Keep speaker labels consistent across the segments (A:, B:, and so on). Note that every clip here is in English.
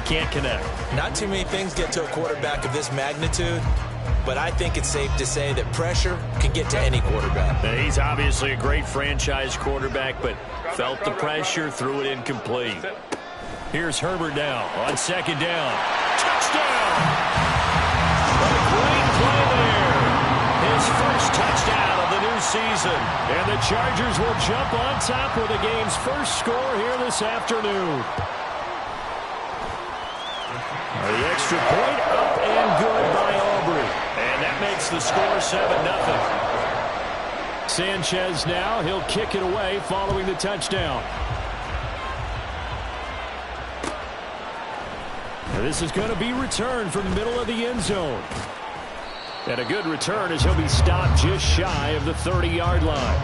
A: can't connect.
B: Not too many things get to a quarterback of this magnitude, but I think it's safe to say that pressure can get to any quarterback.
A: And he's obviously a great franchise quarterback, but felt the pressure, threw it incomplete. Here's Herbert now on second down. Touchdown! What a great play there. His first touchdown of the new season. And the Chargers will jump on top with the game's first score here this afternoon. The extra point up and good by Aubrey. And that makes the score 7-0. Sanchez now, he'll kick it away following the touchdown. And this is going to be returned from the middle of the end zone. And a good return as he'll be stopped just shy of the 30-yard line.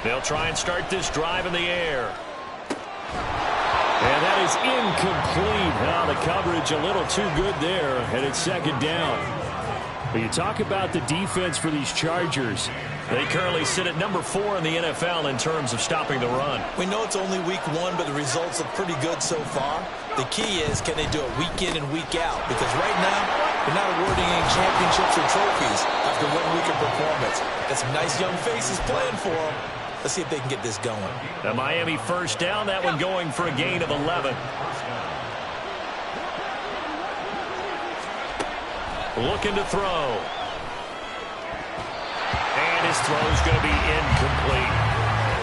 A: They'll try and start this drive in the air. And that is incomplete. Now the coverage a little too good there, and it's second down. But you talk about the defense for these Chargers. They currently sit at number 4 in the NFL in terms of stopping the run.
B: We know it's only week 1, but the results look pretty good so far. The key is, can they do it week in and week out? Because right now, they're not awarding any championships or trophies after 1 week of performance. Got some nice young faces playing for them. Let's see if they can get this going.
A: The Miami first down, that one going for a gain of 11. Looking to throw. And his throw is going to be incomplete.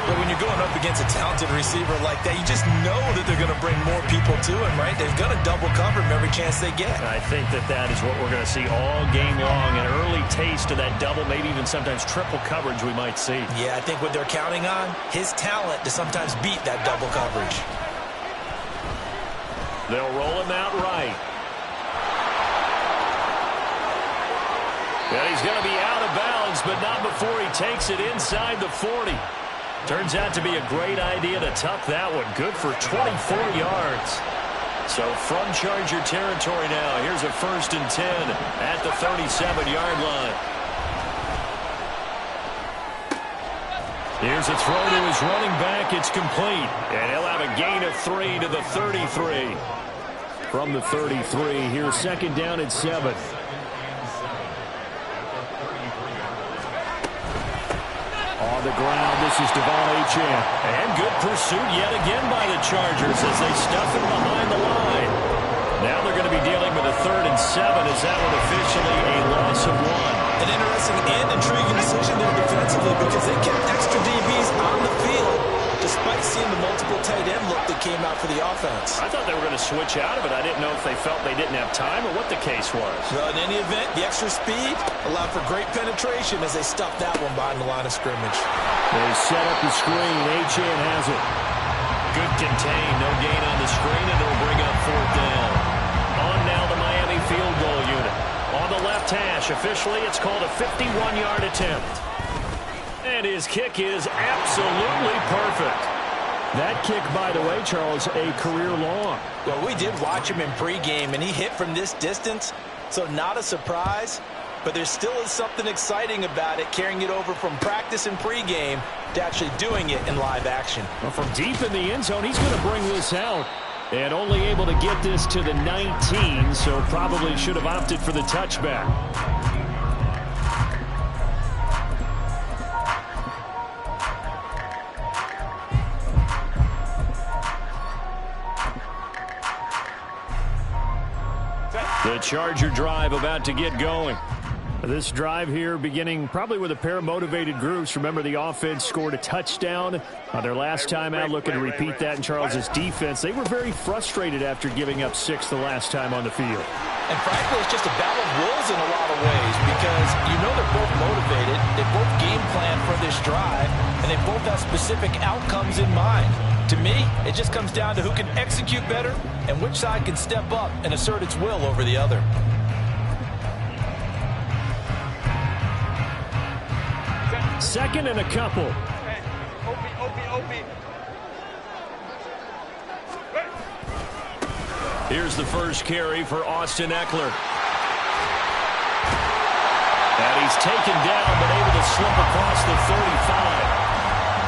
B: But when you're going up against a talented receiver like that, you just know that they're going to bring more people to him, right? They're going to double cover him every chance they get.
A: I think that is what we're going to see all game long. An early taste of that double, maybe even sometimes triple coverage we might see.
B: Yeah, I think what they're counting on, his talent to sometimes beat that double coverage.
A: They'll roll him out right. And he's going to be out of bounds, but not before he takes it inside the 40. Turns out to be a great idea to tuck that one. Good for 24 yards. So from Charger territory now, here's a 1st and 10 at the 37-yard line. Here's a throw to his running back. It's complete. And he'll have a gain of 3 to the 33. From the 33, here's second down and 7. On the ground, this is Devon Achane. And good pursuit yet again by the Chargers as they stuff him behind the line. Now they're going to be dealing with a 3rd and 7 as that one officially a loss of 1.
B: An interesting and intriguing decision there defensively because they kept extra DBs on the field despite seeing the multiple tight end look that came out for the offense.
A: I thought they were going to switch out of it. I didn't know if they felt they didn't have time or what the case was.
B: Well, in any event, the extra speed allowed for great penetration as they stuffed that one behind the line of scrimmage.
A: They set up the screen. Achane has it. Good contain. No gain on the screen, and it'll bring up 4th down. On now the Miami field goal unit. On the left hash, officially it's called a 51-yard attempt. And his kick is absolutely perfect. That kick, by the way, Charles, a career long.
B: Well, we did watch him in pregame, and he hit from this distance, so not a surprise. But there still is something exciting about it, carrying it over from practice and pregame to actually doing it in live action.
A: Well, from deep in the end zone, he's going to bring this out. And only able to get this to the 19, so probably should have opted for the touchback. The Charger drive about to get going. This drive here beginning probably with a pair of motivated groups. Remember, the offense scored a touchdown on their last time out. Looking to repeat that in Charles' defense. They were very frustrated after giving up 6 the last time on the field.
B: And frankly, it's just a battle of wills in a lot of ways because you know they're both motivated. They both game plan for this drive, and they both have specific outcomes in mind. To me, it just comes down to who can execute better and which side can step up and assert its will over the other.
A: 2nd and a couple. Here's the first carry for Austin Eckler. And he's taken down, but able to slip across the 35.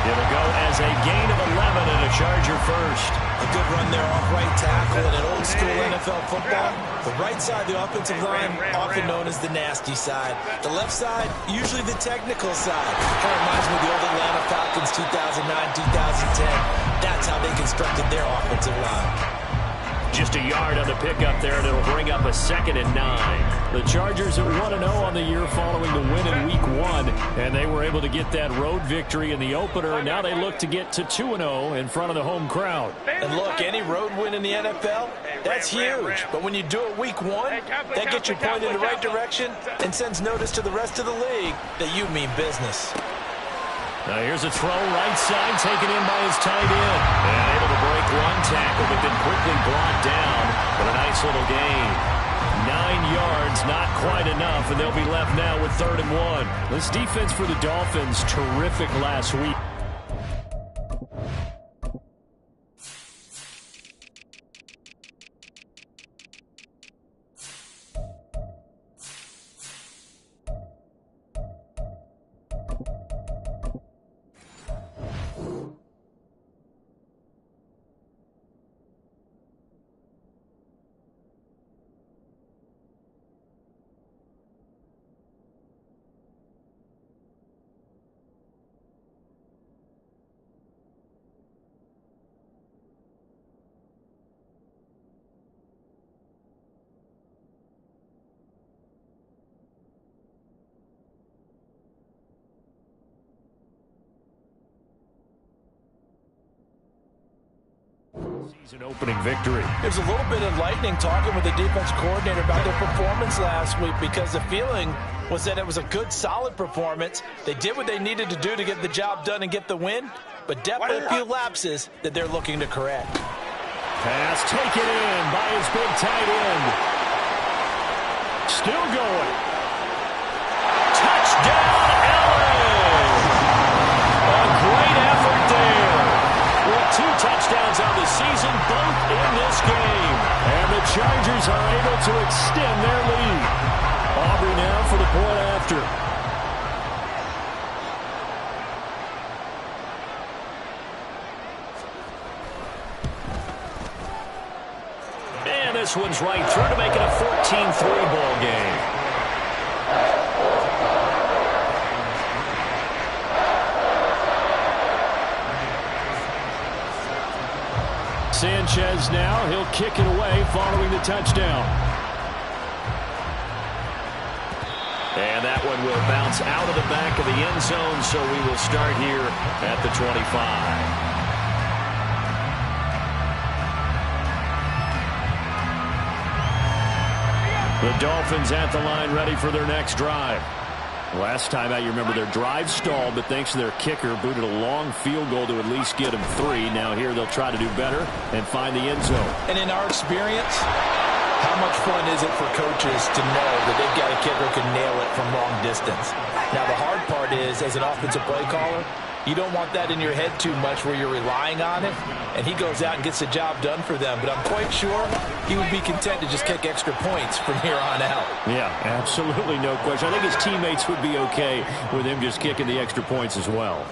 A: It'll go as a gain of 11 and a Charger first.
B: A good run there off right tackle in an old school NFL football. The right side of the offensive line, often known as the nasty side. The left side, usually the technical side. Kind of reminds me of the old Atlanta Falcons 2009-2010. That's how they constructed their offensive line.
A: Just a yard on the pickup there, and it'll bring up a 2nd and 9. The Chargers are 1-0 on the year following the win in Week 1, and they were able to get that road victory in the opener, and now they look to get to 2-0 in front of the home crowd.
B: And look, any road win in the NFL, that's huge. But when you do it Week 1, that gets you pointed in the right direction and sends notice to the rest of the league that you mean business.
A: Now here's a throw right side, taken in by his tight end. And able to break one tackle, but then quickly brought down. But a nice little gain. 9 yards, not quite enough, and they'll be left now with 3rd and 1. This defense for the Dolphins, terrific last week. Season opening victory.
B: There's a little bit of lightning talking with the defense coordinator about their performance last week, because the feeling was that it was a good, solid performance. They did what they needed to do to get the job done and get the win, but definitely a few lapses that they're looking to correct.
A: Pass taken in by his big tight end. Still going. Touchdown, Allen! A great effort there. With 2 touchdowns on the season, both in this game. And the Chargers are able to extend their lead. Aubrey now for the point after. And this one's right through to make it a 14-3 ball game. Sanchez now, he'll kick it away following the touchdown. And that one will bounce out of the back of the end zone, so we will start here at the 25. The Dolphins at the line, ready for their next drive. Last time out, you remember their drive stalled, but thanks to their kicker, booted a long field goal to at least get them 3. Now here they'll try to do better and find the end zone. And in our experience, how much fun is it for coaches to know that they've got a kicker who can nail it from long distance? Now the hard part is, as an offensive play caller, you don't want that in your head too much where you're relying on it, and he goes out and gets the job done for them. But I'm quite sure he would be content to just kick extra points from here on out. Yeah, absolutely no question. I think his teammates would be okay with him just kicking the extra points as well.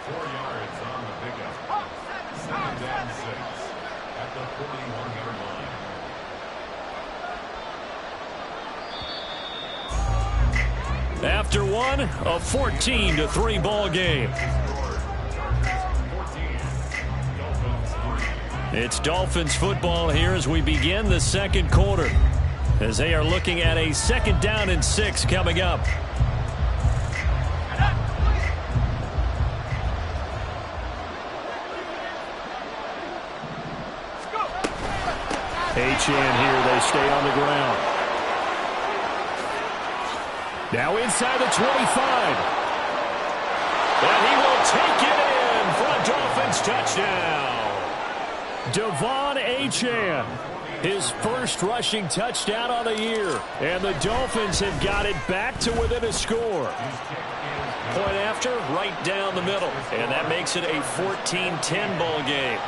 C: 4 yards on the pickup. 2nd and 6 at the 41-yard line.
A: After one, a 14-3 ball game. It's Dolphins football here as we begin the 2nd quarter, as they are looking at a 2nd down and 6 coming up. Achane here, they stay on the ground. Now inside the 25. And he will take it in for a Dolphins touchdown. Devon Achane, his first rushing touchdown on the year. And the Dolphins have got it back to within a score. Point after, right down the middle. And that makes it a 14-10 ball game.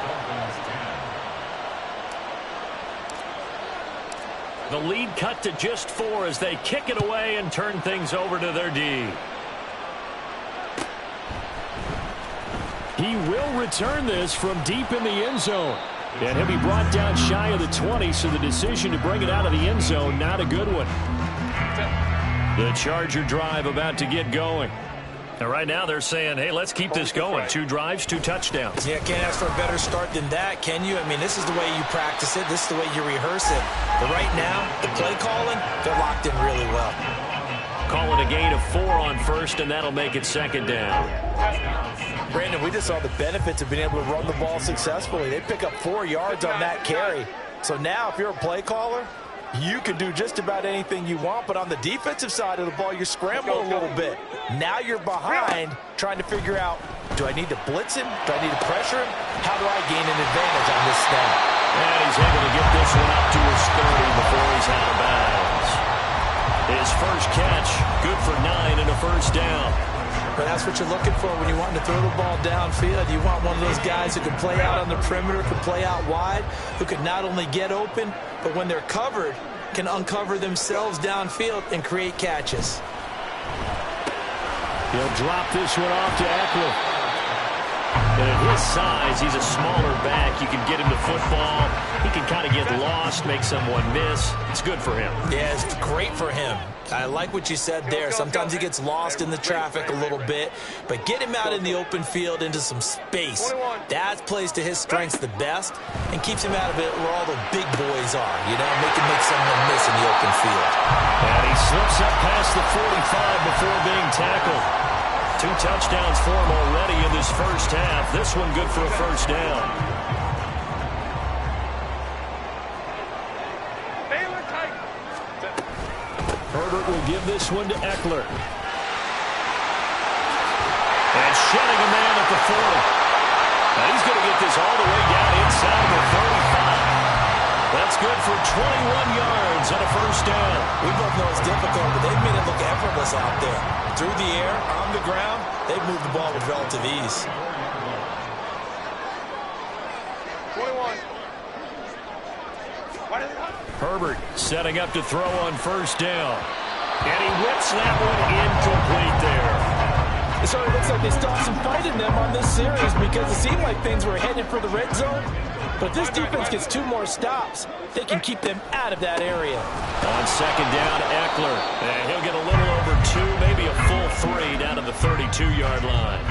A: The lead cut to just 4 as they kick it away and turn things over to their D. He will return this from deep in the end zone. And he'll be brought down shy of the 20, so the decision to bring it out of the end zone, not a good one. The Charger drive about to get going. And right now they're saying, hey, let's keep this going. 2 drives, 2 touchdowns.
B: Yeah, can't ask for a better start than that, can you? I mean, this is the way you practice it. This is the way you rehearse it. But right now, the play calling, they're locked in really well.
A: Call it a gain of 4 on first, and that'll make it second down.
B: Brandon, we just saw the benefits of being able to run the ball successfully. They pick up 4 yards on that carry. So now if you're a play caller, you can do just about anything you want. But on the defensive side of the ball, you're scrambling a little bit. Now you're behind trying to figure out, do I need to blitz him? Do I need to pressure him? How do I gain an advantage on this snap?
A: And he's able to get this one up to his 30 before he's out of bounds. His first catch, good for 9 and a first down.
B: But that's what you're looking for when you want to throw the ball downfield. You want one of those guys who can play out on the perimeter, can play out wide, who can not only get open, but when they're covered, can uncover themselves downfield and create catches.
A: He'll drop this one off to Eckler. And at his size, he's a smaller back. You can get him to football. He can kind of get lost, make someone miss. It's good for him.
B: Yeah, it's great for him. I like what you said there. Sometimes he gets lost in the traffic a little bit, but get him out in the open field into some space. That plays to his strengths the best and keeps him out of it where all the big boys are, you know, make someone miss in the open field.
A: And he slips up past the 45 before being tackled. 2 touchdowns for him already in this first half. This one good for a first down. Herbert will give this one to Eckler. And shedding a man at the 40. Now he's going to get this all the way down inside the 35. That's good for 21 yards and a first down.
B: We both know it's difficult, but they've made it look effortless out there. Through the air, on the ground, they've moved the ball with relative ease.
C: 21.
A: Herbert setting up to throw on first down. And he whips that one incomplete there.
B: It sort of looks like they still have some fight in them on this series because it seemed like things were headed for the red zone. But if this defense gets 2 more stops, they can keep them out of that area.
A: On second down, Eckler. And he'll get a little over 2, maybe a full 3 down to the 32-yard line.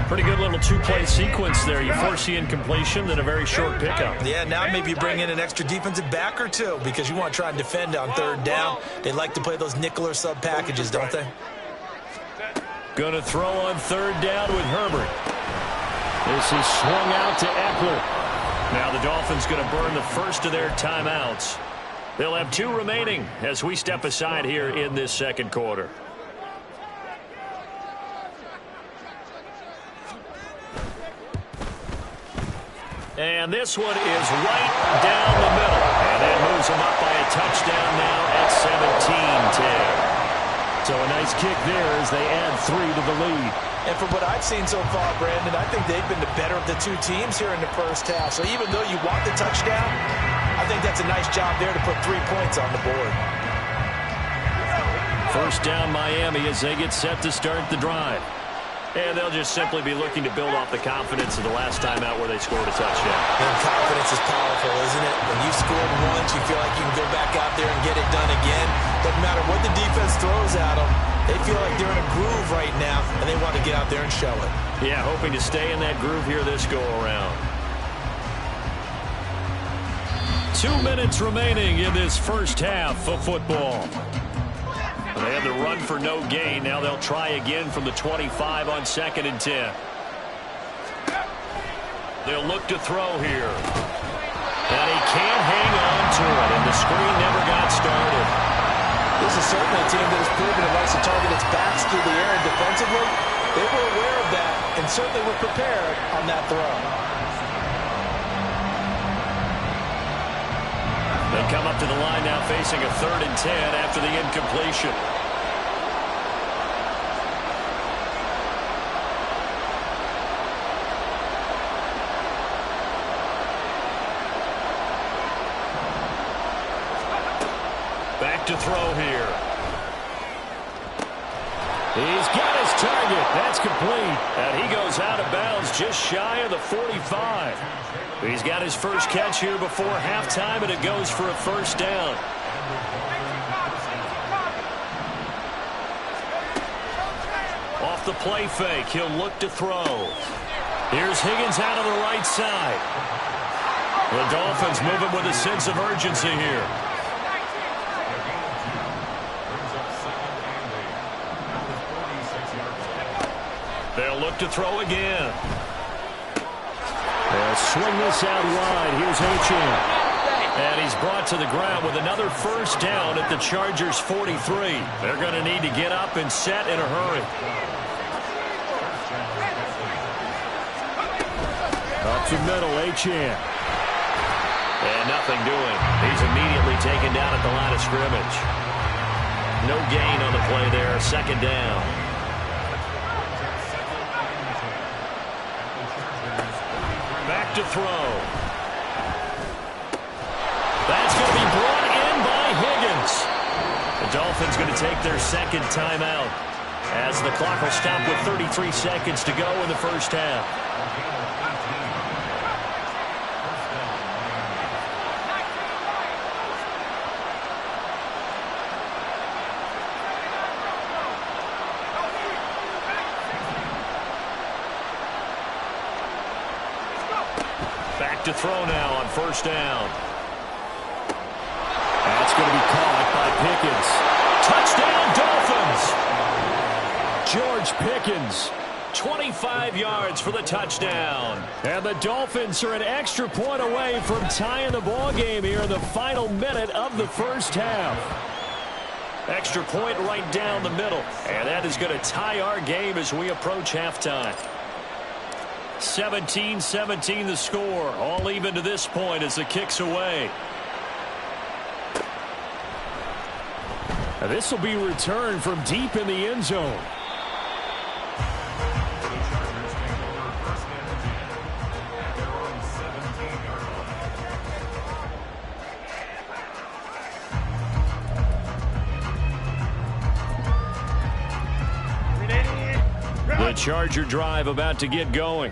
A: Pretty good little 2-play sequence there. You force the incompletion, then a very short pickup.
B: Yeah, now maybe you bring in an extra defensive back or 2 because you want to try and defend on third down. They like to play those nickel or sub packages, don't they?
A: Going to throw on third down with Herbert. This is swung out to Eckler. Now the Dolphins going to burn the first of their timeouts. They'll have 2 remaining as we step aside here in this second quarter. And this one is right down the middle. And that moves them up by a touchdown now at 17-10. So a nice kick there as they add 3 to the lead.
B: And from what I've seen so far, Brandon, I think they've been the better of the 2 teams here in the first half. So even though you want the touchdown, I think that's a nice job there to put 3 points on the board.
A: First down Miami as they get set to start the drive. And they'll just simply be looking to build off the confidence of the last time out where they scored a touchdown.
B: And confidence is powerful, isn't it? When you've scored once, you feel like you can go back out there and get it done again. Doesn't matter what the defense throws at them. They feel like they're in a groove right now, and they want to get out there and show it.
A: Yeah, hoping to stay in that groove here this go-around. 2 minutes remaining in this first half of football. They had the run for no gain. Now they'll try again from the 25 on 2nd and 10. They'll look to throw here. And he can't hang on to it, and the screen never got started.
B: This is certainly a team that has proven it likes to target its backs through the air and defensively. They were aware of that and certainly were prepared on that throw.
A: They come up to the line now facing a 3rd and 10 after the incompletion. Back to throw here. He's got his target. That's complete. And he goes out of bounds just shy of the 45. He's got his first catch here before halftime, and it goes for a first down. Off the play fake, he'll look to throw. Here's Higgins out on the right side. The Dolphins moving with a sense of urgency here. They'll look to throw again. They'll swing this out wide. Here's Achane. And he's brought to the ground with another first down at the Chargers' 43. They're going to need to get up and set in a hurry. Up to middle, Achane. And nothing doing. He's immediately taken down at the line of scrimmage. No gain on the play there. Second down. Back to throw. That's going to be brought in by Higgins. The Dolphins going to take their second timeout as the clock will stop with 33 seconds to go in the first half. Back to throw now on first down. That's going to be caught by Pickens. Touchdown, Dolphins! George Pickens, 25 yards for the touchdown. And the Dolphins are an extra point away from tying the ball game here in the final minute of the first half. Extra point right down the middle. And that is going to tie our game as we approach halftime. 17-17 the score. All even to this point as the kick's away. Now this will be returned from deep in the end zone. The Charger drive about to get going.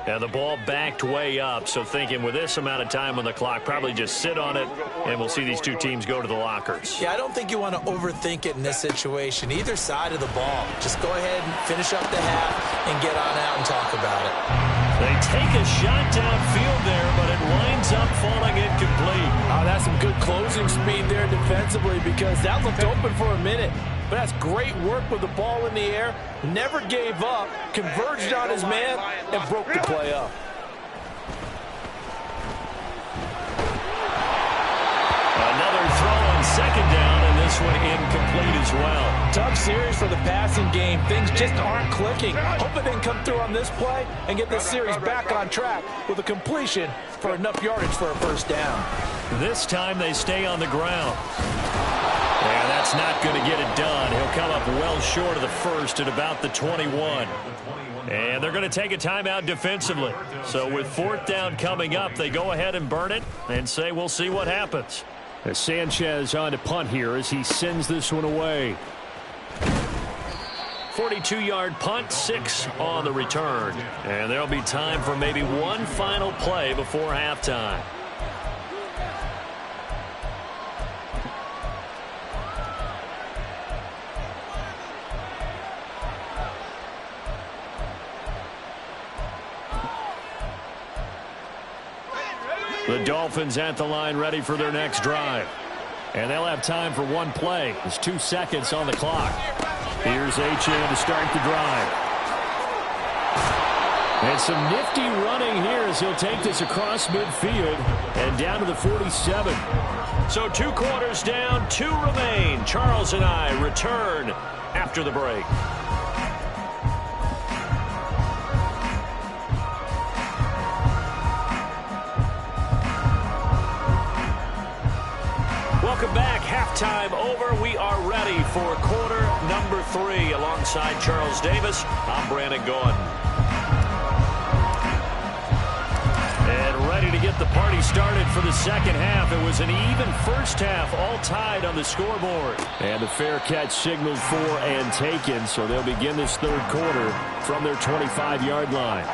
A: And the ball backed way up, so thinking with this amount of time on the clock, probably just sit on it, and we'll see these two teams go to the lockers.
B: Yeah, I don't think you want to overthink it in this situation. Either side of the ball. Just go ahead and finish up the half and get on out and talk about it.
A: They take a shot downfield there, but it winds up falling incomplete.
B: Oh, that's some good closing speed there defensively because that looked open for a minute. But that's great work with the ball in the air. Never gave up, converged on his man, and broke the play up.
A: Another throw on second down, and this one incomplete as well.
B: Tough series for the passing game. Things just aren't clicking. Hope they can come through on this play and get this series back on track with a completion for enough yardage for a first down.
A: This time they stay on the ground. And that's not going to get it done. He'll come up well short of the first at about the 21. And they're going to take a timeout defensively. So with fourth down coming up, they go ahead and burn it and say we'll see what happens. As Sanchez on to punt here as he sends this one away. 42-yard punt, 6 on the return. And there'll be time for maybe one final play before halftime. The Dolphins at the line ready for their next drive. And they'll have time for one play. There's 2 seconds on the clock. Here's Achane to start the drive. And some nifty running here as he'll take this across midfield and down to the 47. So 2 quarters down, 2 remain. Charles and I return after the break. Welcome back. Halftime over. We are ready for quarter number 3. Alongside Charles Davis, I'm Brandon Gaudin. And Ready to get the party started for the second half. It was an even first half, all tied on the scoreboard. And the fair catch signaled for and taken, so they'll begin this third quarter from their 25-yard line.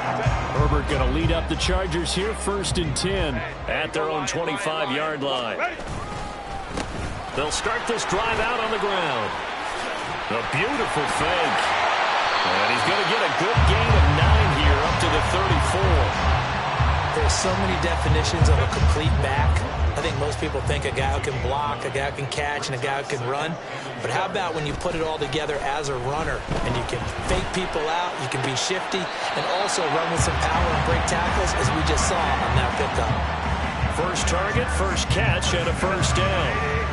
A: Herbert going to lead up the Chargers here, 1st and 10 at their own 25-yard line. They'll start this drive out on the ground. A beautiful fake. And he's going to get a good gain of 9 here up to the 34.
B: There's so many definitions of a complete back. I think most people think a guy who can block, a guy who can catch, and a guy who can run. But how about when you put it all together as a runner, and you can fake people out, you can be shifty, and also run with some power and break tackles, as we just saw on that pickup.
A: First target, first catch, and a first down.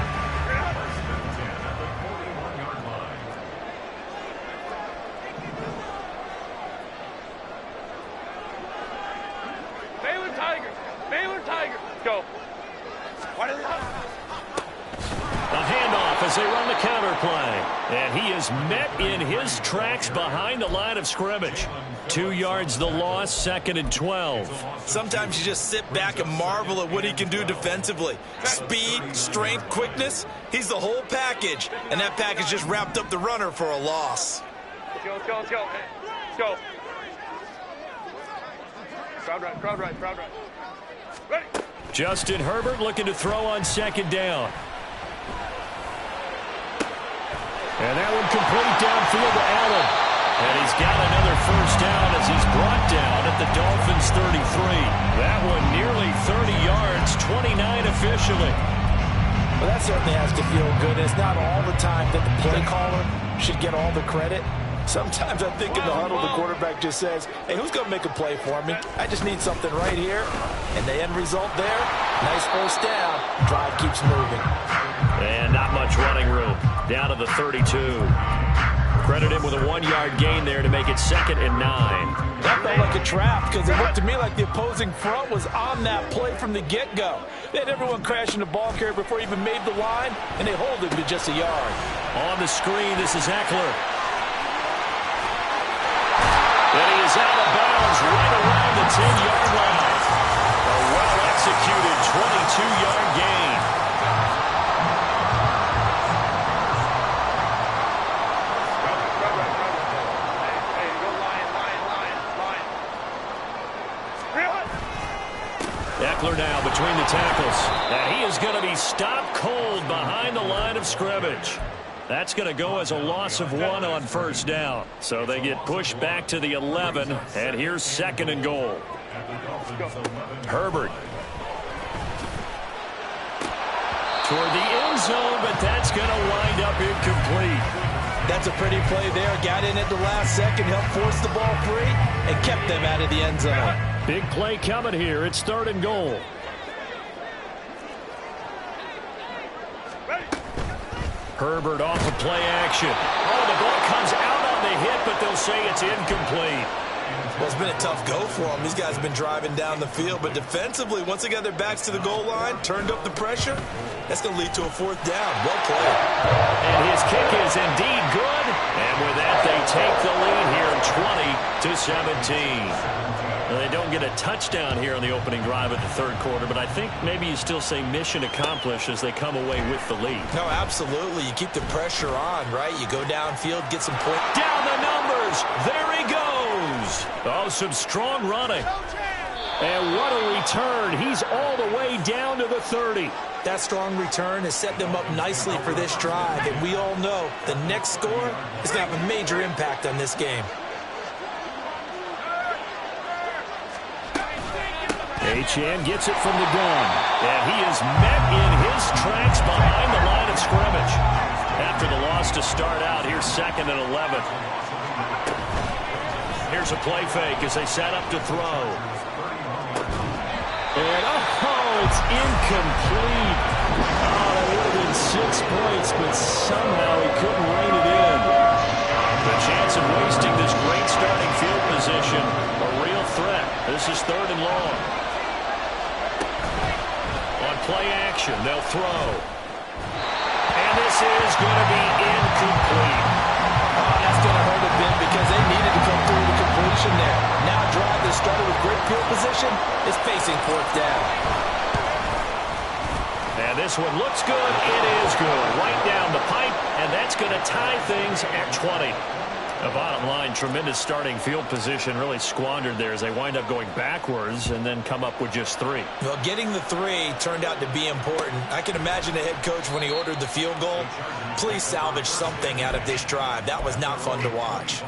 A: They run the counter play, and he is met in his tracks behind the line of scrimmage. 2 yards the loss, 2nd and 12.
B: Sometimes you just sit back and marvel at what he can do defensively. Speed, strength, quickness, he's the whole package, and that package just wrapped up the runner for a loss.
D: Let's go, let's go, let's go. Let's go. Crowd right. Ready.
A: Justin Herbert looking to throw on 2nd down. And that one complete downfield to Allen. And he's got another first down as he's brought down at the Dolphins' 33. That one nearly 30 yards, 29 officially.
B: Well, that certainly has to feel good. It's not all the time that the play caller should get all the credit. Sometimes I think in the huddle, the quarterback just says, hey, who's going to make a play for me? I just need something right here. And the end result there, nice first down. Drive keeps moving.
A: And not much running room. Down to the 32. Credit him with a 1-yard gain there to make it 2nd and 9.
B: That felt like a trap because it looked to me like the opposing front was on that play from the get-go. They had everyone crashing the ball carrier before he even made the line, and they hold him to just a yard.
A: On the screen, this is Eckler. And he is out of bounds right around the 10-yard line. A well-executed 22-yard gain. Eckler now between the tackles. And he is going to be stopped cold behind the line of scrimmage. That's going to go as a loss of 1 on first down. So they get pushed back to the 11. And here's 2nd and goal. Herbert. Toward the end zone, but that's going to wind up incomplete.
B: That's a pretty play there. Got in at the last second, helped force the ball free, and kept them out of the end zone.
A: Big play coming here. It's 3rd and goal. Herbert off of play action. Oh, the ball comes out on the hit, but they'll say it's incomplete.
B: Well, it's been a tough go for them. These guys have been driving down the field, but defensively, once they got their backs to the goal line, turned up the pressure, that's going to lead to a 4th down. Well played.
A: And his kick is indeed good. And with that, they take the lead here 20-17. Well, they don't get a touchdown here on the opening drive of the 3rd quarter, but I think maybe you still say mission accomplished as they come away with the lead.
B: No, absolutely. You keep the pressure on, right? You go downfield, get some points.
A: Down the numbers. There he goes. Oh, some strong running. And what a return. He's all the way down to the 30.
B: That strong return has set them up nicely for this drive, and we all know the next score is going to have a major impact on this game.
A: Achane gets it from the gun, and he is met in his tracks behind the line of scrimmage. After the loss to start out, here's 2nd and 11. Here's a play fake as they set up to throw. And, oh, it's incomplete. Oh, that would have been 6 points, but somehow he couldn't rein it in. The chance of wasting this great starting field position, a real threat. This is 3rd and long. On play action, they'll throw. And this is going to be incomplete.
B: Oh, that's going to hurt a bit because they needed to come through the completion there. Now a drive that started with great field position is facing chasing fourth down.
A: And this one looks good. It is good. Right down the pipe, and that's going to tie things at 20. The bottom line, tremendous starting field position, really squandered there as they wind up going backwards and then come up with just 3.
B: Well, getting the 3 turned out to be important. I can imagine the head coach when he ordered the field goal. Please salvage something out of this drive. That was not fun to watch.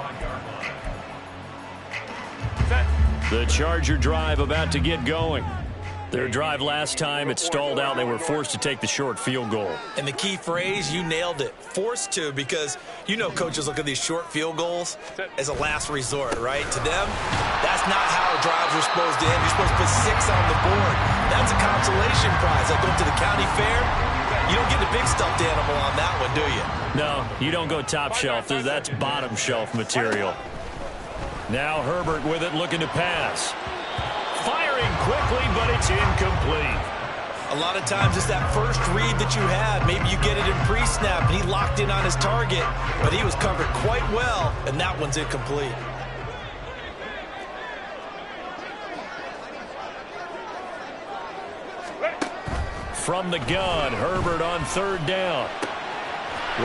A: The Charger drive about to get going. Their drive last time, it stalled out. They were forced to take the short field goal.
B: And the key phrase, you nailed it. Forced to, because you know coaches look at these short field goals as a last resort, right? To them, that's not how drives are supposed to end. You're supposed to put 6 on the board. That's a consolation prize. Like going to the county fair, you don't get the big stuffed animal on that one, do you?
A: No, you don't go top shelf. That's bottom shelf material. Now Herbert with it, looking to pass. Firing quickly, but it's incomplete.
B: A lot of times it's that first read that you had. Maybe you get it in pre-snap, and he locked in on his target, but he was covered quite well, and that one's incomplete.
A: From the gun, Herbert on 3rd down.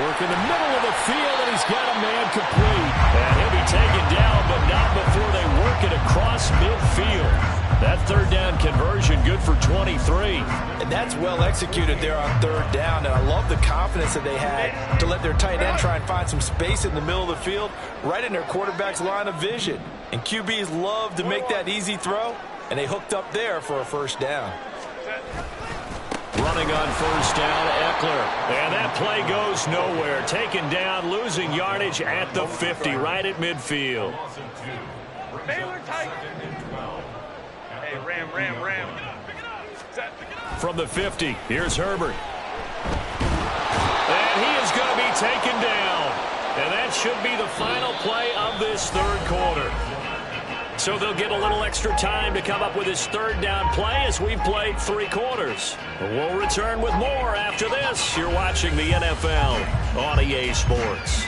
A: Work in the middle of the field, and he's got a man complete. And he'll be taken down, but not before they work it across midfield. That 3rd down conversion good for 23.
B: And that's well executed there on 3rd down, and I love the confidence that they had to let their tight end try and find some space in the middle of the field, right in their quarterback's line of vision. And QBs love to make that easy throw, and they hooked up there for a 1st down.
A: Running on 1st down, Eckler. And that play goes nowhere. Taken down, losing yardage at the 50, right at midfield.
D: Baylor tight. Hey, ram.
A: From the 50, here's Herbert. And he is going to be taken down. And that should be the final play of this 3rd quarter. So they'll get a little extra time to come up with his 3rd down play as we've played 3 quarters. We'll return with more after this. You're watching the NFL on EA Sports.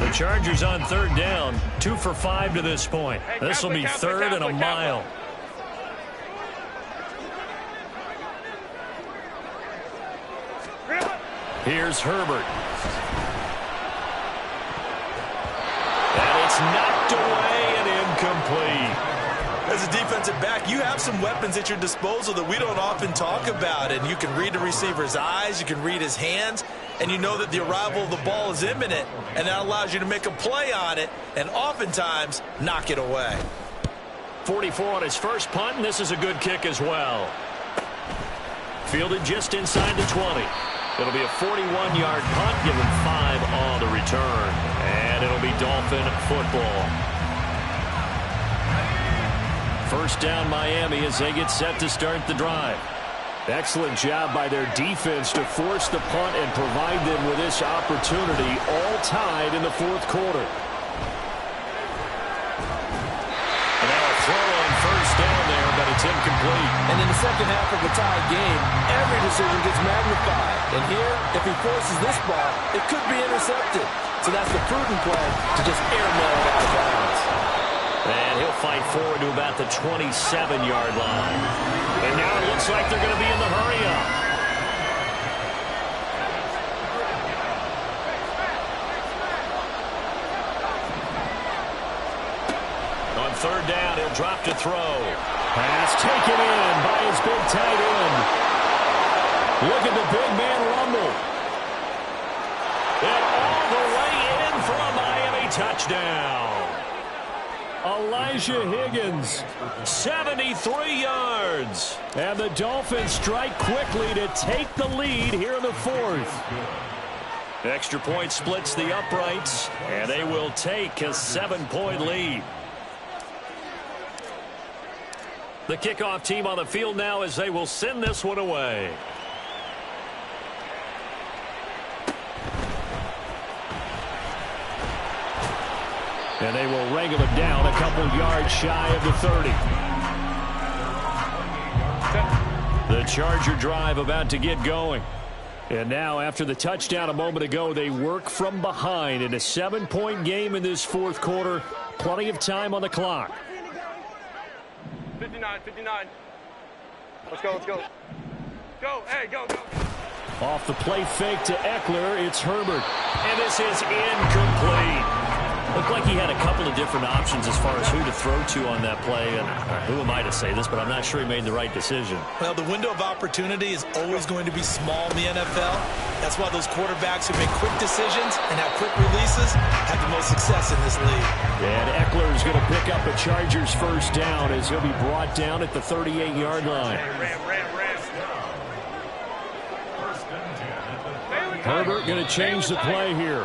A: The Chargers on 3rd down, 2 for 5 to this point. This will be 3rd and a mile. Here's Herbert. And it's knocked away and incomplete.
B: As a defensive back, you have some weapons at your disposal that we don't often talk about. And you can read the receiver's eyes, you can read his hands, and you know that the arrival of the ball is imminent, and that allows you to make a play on it and oftentimes knock it away.
A: 44 on his first punt, and this is a good kick as well. Fielded just inside the 20. It'll be a 41-yard punt, given 5 on the return. And it'll be Dolphin football. 1st down Miami as they get set to start the drive. Excellent job by their defense to force the punt and provide them with this opportunity, all tied in the 4th quarter. And now a throw on 1st down there, but it's incomplete.
B: And in the second half of a tied game, every decision gets magnified. And here, if he forces this ball, it could be intercepted. So that's the prudent play to just airmail it out of bounds.
A: And he'll fight forward to about the 27-yard line. And now it looks like they're going to be in the hurry-up. On 3rd down, he'll drop to throw. Pass taken in by his big tight end. Look at the big man rumble. And all the way in for a Miami touchdown. Elijah Higgins, 73 yards. And the Dolphins strike quickly to take the lead here in the 4th. Extra point splits the uprights, and they will take a 7-point lead. The kickoff team on the field now as they will send this one away. And they will wrangle it down a couple yards shy of the 30. The Charger drive about to get going. And now, after the touchdown a moment ago, they work from behind in a 7-point game in this fourth quarter. Plenty of time on the clock.
D: 59. Let's go. Go, hey, go.
A: Off the play fake to Eckler, it's Herbert. And this is incomplete. Looked like he had a couple of different options as far as who to throw to on that play. And who am I to say this, but I'm not sure he made the right decision.
B: Well, the window of opportunity is always going to be small in the NFL. That's why those quarterbacks who make quick decisions and have quick releases have the most success in this league.
A: And Eckler is going to pick up a Chargers first down as he'll be brought down at the 38-yard line.
D: Ram.
A: Herbert going to change the play here.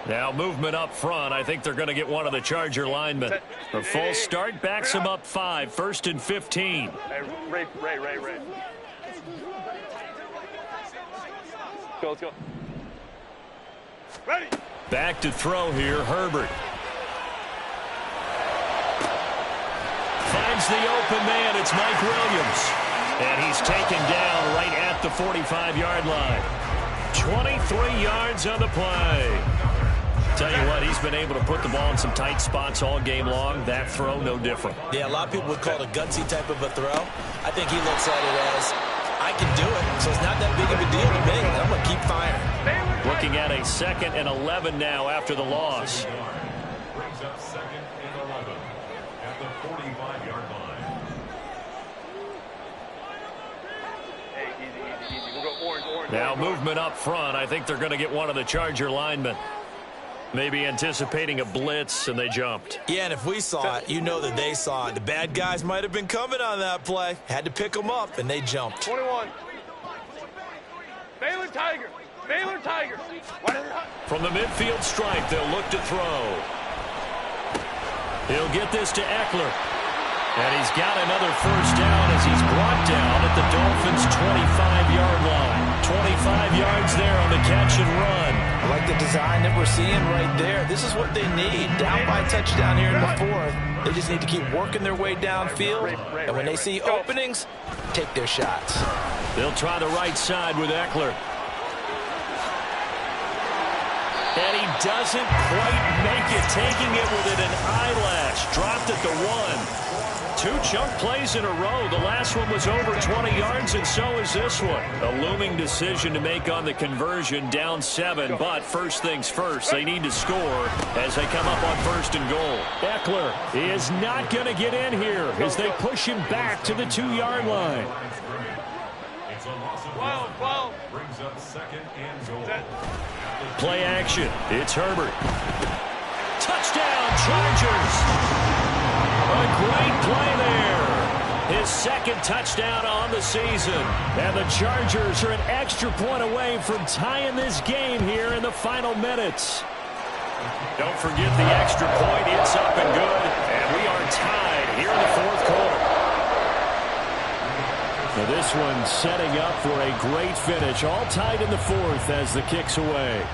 A: Now movement up front. I think they're going to get one of the Charger linemen. The false start backs him up 5. 1st and 15.
D: Hey, Ray. Let's go. Ready.
A: Back to throw here, Herbert. Finds the open man. It's Mike Williams. And he's taken down right at the 45-yard line. 23 yards on the play. Tell you what, he's been able to put the ball in some tight spots all game long. That throw, no different.
B: Yeah, a lot of people would call it a gutsy type of a throw. I think he looks at it as, I can do it, so it's not that big of a deal to me. I'm going to keep firing.
A: Looking at a 2nd and 11 now after the loss.
C: Brings up 2nd and 11 at the 45-yard line.
D: Hey, easy. We'll go orange.
A: Now movement up front. I think they're going to get one of the Charger linemen. Maybe anticipating a blitz, and they jumped.
B: Yeah, and if we saw it, you know that they saw it. The bad guys might have been coming on that play. Had to pick them up, and they jumped.
D: 21. Baylor Tiger.
A: From the midfield stripe, they'll look to throw. He'll get this to Eckler. And he's got another first down as he's brought down at the Dolphins' 25-yard line. 25 yards there on the catch and run.
B: I like the design that we're seeing right there. This is what they need. Down by a touchdown here in the 4th. They just need to keep working their way downfield. And when they see openings, take their shots.
A: They'll try the right side with Eckler. And he doesn't quite make it, taking it within an eyelash. Dropped at the 1. 2 chunk plays in a row. The last one was over 20 yards, and so is this one. A looming decision to make on the conversion, down 7. But first things first, they need to score as they come up on 1st and goal. Eckler is not going to get in here as they push him back to the 2-yard line.
C: It's a loss of 12. Brings up 2nd and goal.
A: Play action. It's Herbert. Touchdown, Chargers. A great play there. His 2nd touchdown on the season. And the Chargers are an extra point away from tying this game here in the final minutes. Don't forget the extra point. It's up and good. And we are tied here in the 4th quarter. Now this one setting up for a great finish. All tied in the 4th as the kick's away.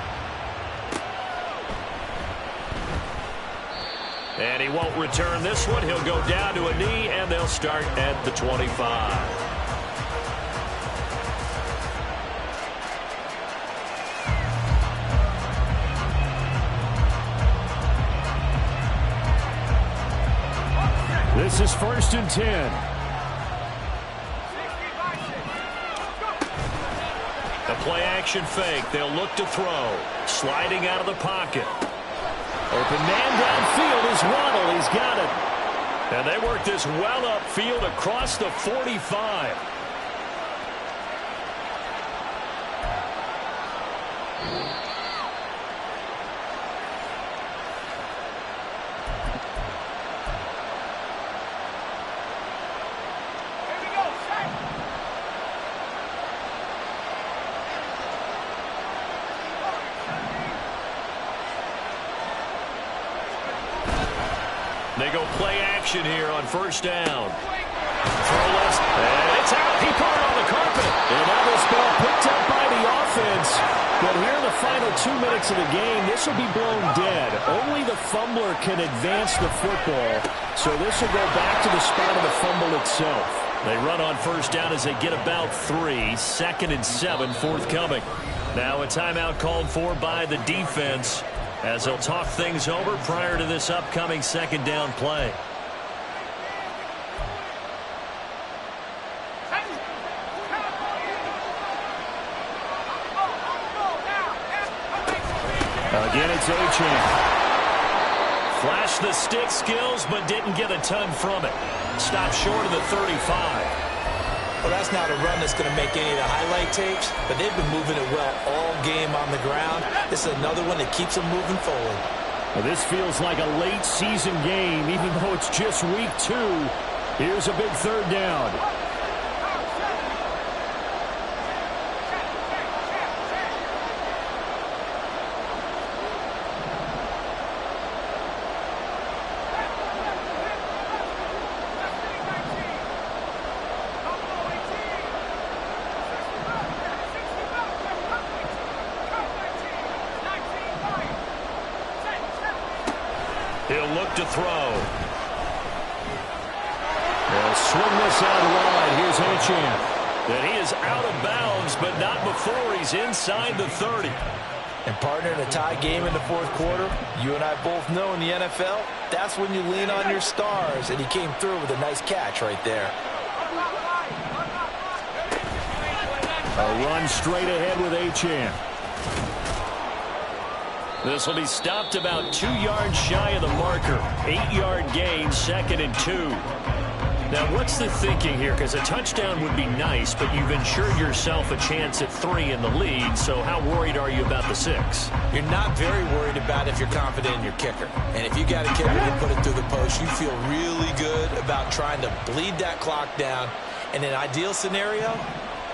A: And he won't return this one. He'll go down to a knee, and they'll start at the 25. This is 1st and 10. A play-action fake. They'll look to throw. Sliding out of the pocket. Open man downfield is Waddle. He's got it. And they work this well upfield across the 45. They go play action here on 1st down. Throw left, and it's out. He caught it on the carpet. And now this ball picked up by the offense. But here in the final 2 minutes of the game, this will be blown dead. Only the fumbler can advance the football. So this will go back to the spot of the fumble itself. They run on first down as they get about 3. 2nd and 7 forthcoming. Now a timeout called for by the defense as they'll talk things over prior to this upcoming 2nd down play. Again, it's Achane. Flashed the stick skills, but didn't get a ton from it. Stopped short of the 35.
B: Well, that's not a run that's going to make any of the highlight tapes, but they've been moving it well all game on the ground. This is another one that keeps them moving forward.
A: Well, this feels like a late season game, even though it's just week 2. Here's a big 3rd down. He'll look to throw. They'll swing this out wide. Here's Achane. And he is out of bounds, but not before he's inside the 30.
B: And partner, in a tie game in the 4th quarter, you and I both know in the NFL, that's when you lean on your stars. And he came through with a nice catch right there.
A: A run straight ahead with Achane. This will be stopped about 2 yards shy of the marker. 8-yard gain, 2nd and 2. Now, what's the thinking here? Because a touchdown would be nice, but you've ensured yourself a chance at 3 in the lead. So how worried are you about the 6?
B: You're not very worried about if you're confident in your kicker. And if you got a kicker to put it through the post, you feel really good about trying to bleed that clock down. In an ideal scenario,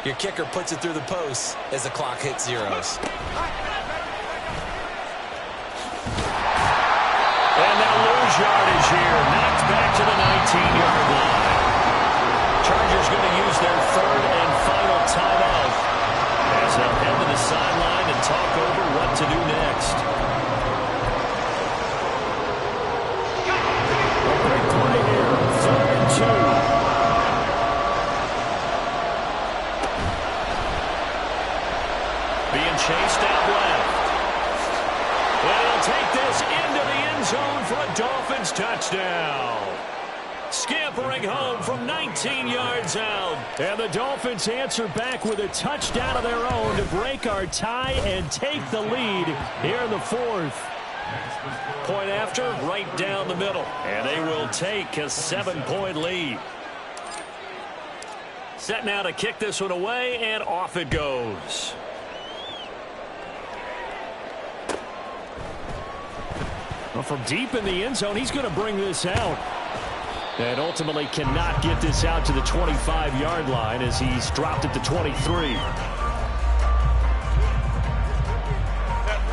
B: your kicker puts it through the post as the clock hits zeros.
A: And now lose yardage here. Knocked back to the 19-yard line. Chargers going to use their 3rd and final timeout as they'll head to the sideline and talk over what to do next. A big play here. 3rd and 2. Being chased out left. And he'll take this into the end zone for a Dolphins touchdown. Scampering home from 19 yards out. And the Dolphins answer back with a touchdown of their own to break our tie and take the lead here in the 4th. Point after, right down the middle. And they will take a 7-point lead. Set now to kick this one away, and off it goes. Well, from deep in the end zone, he's going to bring this out. And ultimately cannot get this out to the 25-yard line as he's dropped it to 23.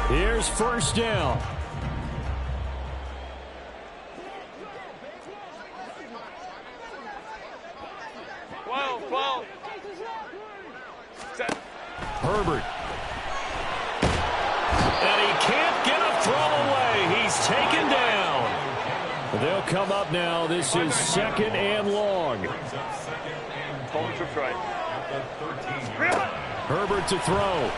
A: Here's 1st down. Herbert. And he can't get a throw away. He's taken down. They'll come up now. This is 2nd and long. Herbert to throw.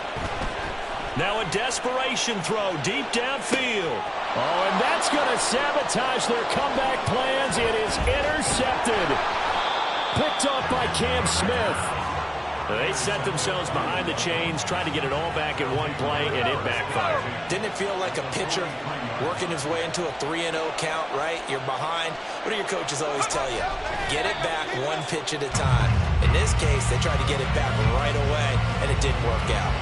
A: Now a desperation throw deep downfield. Oh, and that's going to sabotage their comeback plans. It is intercepted. Picked off by Cam Smith. They set themselves behind the chains, tried to get it all back in one play, and it backfired.
B: Didn't it feel like a pitcher working his way into a 3-0 count, right? You're behind. What do your coaches always tell you? Get it back one pitch at a time. In this case, they tried to get it back right away, and it didn't work out.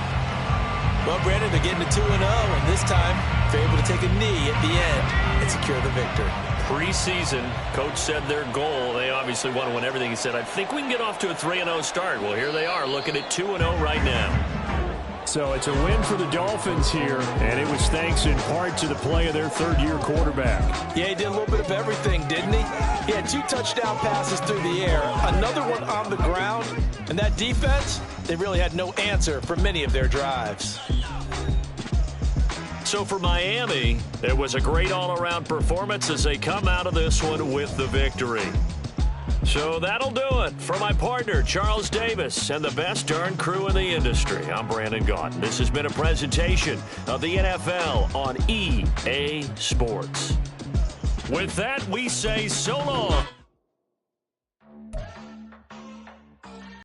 B: Well, Brandon, they're getting to 2-0, and this time they're able to take a knee at the end and secure the victory.
A: Preseason, coach said their goal, they obviously want to win everything. He said, I think we can get off to a 3-0 start. Well, here they are looking at 2-0 right now. So it's a win for the Dolphins here, and it was thanks in part to the play of their 3rd-year quarterback.
B: Yeah, he did a little bit of everything, didn't he? He had 2 touchdown passes through the air, another one on the ground, and that defense, they really had no answer for many of their drives.
A: So for Miami, it was a great all-around performance as they come out of this one with the victory. So that'll do it. For my partner, Charles Davis, and the best darn crew in the industry, I'm Brandon Gaudin. This has been a presentation of the NFL on EA Sports. With that, we say so long.